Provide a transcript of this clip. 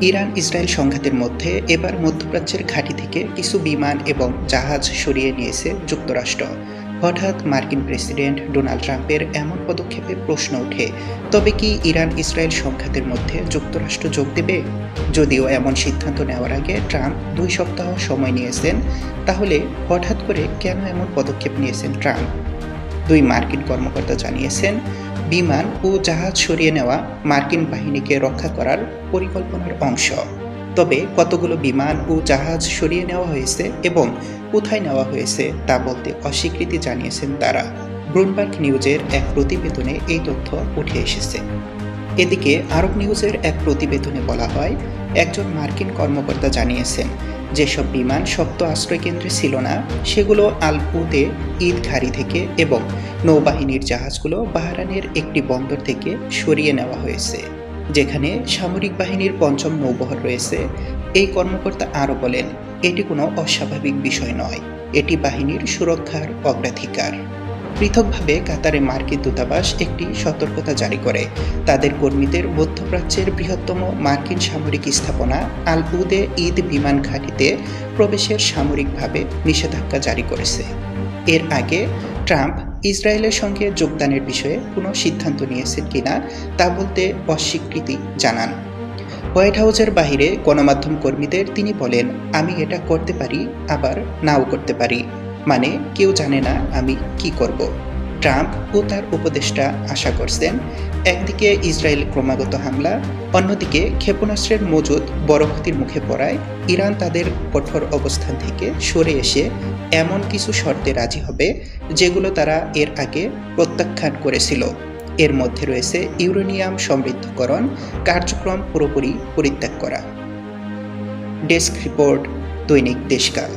Iran Israel সংঘাতের মধ্যে এবার মধ্যপ্রাচ্যের ঘাঁটি থেকে কিছু বিমান এবং জাহাজ সরিয়ে নিয়েছে যুক্তরাষ্ট্র। হঠাৎ মার্কিন প্রেসিডেন্ট ডোনাল্ড ট্রাম্পের এমন পদক্ষেপে প্রশ্ন ওঠে, তবে কি ইরান ইসরায়েল সংঘাতের মধ্যে যুক্তরাষ্ট্র যোগ দেবে? যদিও এমন সিদ্ধান্ত নেওয়ার আগে ট্রাম্প 2 সপ্তাহ সময় নিয়েছেন, তাহলে হঠাৎ করে কেন এমন পদক্ষেপ নিয়েছেন ট্রাম্প? 2 মার্কিন কর্মকর্তা জানিয়েছেন, বিমান ও জাহাজ সরিয়ে নেওয়া মার্কিন বাহিনীকে রক্ষা করার পরিকল্পনার অংশ। তবে কতগুলো বিমান ও জাহাজ সরিয়ে নেওয়া হয়েছে এবং কোথায় নেওয়া হয়েছে তা বলতে অস্বীকৃতি জানিয়েছেন তারা। ব্লুমবার্গ নিউজের এক প্রতিবেদনে এই তথ্য উঠে এসেছে। এদিকে আরব নিউজের এক প্রতিবেদনে বলা হয়, একজন মার্কিন কর্মকর্তা জানিয়েছেন, যেসব বিমান শক্ত আশ্রয়কেন্দ্রে ছিল না সেগুলো আল উদে ঈদ ঘাঁটি থেকে এবং নৌবাহিনীর জাহাজগুলো বাহরাইনের একটি বন্দর থেকে সরিয়ে নেওয়া হয়েছে, যেখানে সামরিক বাহিনীর 5ম নৌবহর রয়েছে। এই কর্মকর্তা আরও বলেন, এটি কোনো অস্বাভাবিক বিষয় নয়, এটি বাহিনীর সুরক্ষার অগ্রাধিকার। পৃথকভাবে কাতারে মার্কিন দূতাবাস একটি সতর্কতা জারি করে তাদের কর্মীদের মধ্যপ্রাচ্যের বৃহত্তম মার্কিন সামরিক স্থাপনা আল উদে ঈদ বিমান ঘাঁটিতে প্রবেশের সামরিকভাবে নিষেধাজ্ঞা জারি করেছে। এর আগে ট্রাম্প ইসরায়েলের সঙ্গে যোগদানের বিষয়ে কোনো সিদ্ধান্ত নিয়েছেন কিনা তা বলতে অস্বীকৃতি জানান। হোয়াইট হাউসের বাইরে গণমাধ্যম কর্মীদের তিনি বলেন, আমি এটা করতে পারি, আবার নাও করতে পারি, মানে কেউ জানে না আমি কি করব। ট্রাম্প ও তার উপদেষ্টা আশা করছেন, একদিকে ইসরায়েল ক্রমাগত হামলা, অন্যদিকে ক্ষেপণাস্ত্রের মজুদ বড় ক্ষতির মুখে পড়ায় ইরান তাদের কঠোর অবস্থান থেকে সরে এসে এমন কিছু শর্তে রাজি হবে যেগুলো তারা এর আগে প্রত্যাখ্যান করেছিল। এর মধ্যে রয়েছে ইউরেনিয়াম সমৃদ্ধকরণ কার্যক্রম পুরোপুরি পরিত্যাগ করা। ডেস্ক রিপোর্ট, দৈনিক দেশকাল।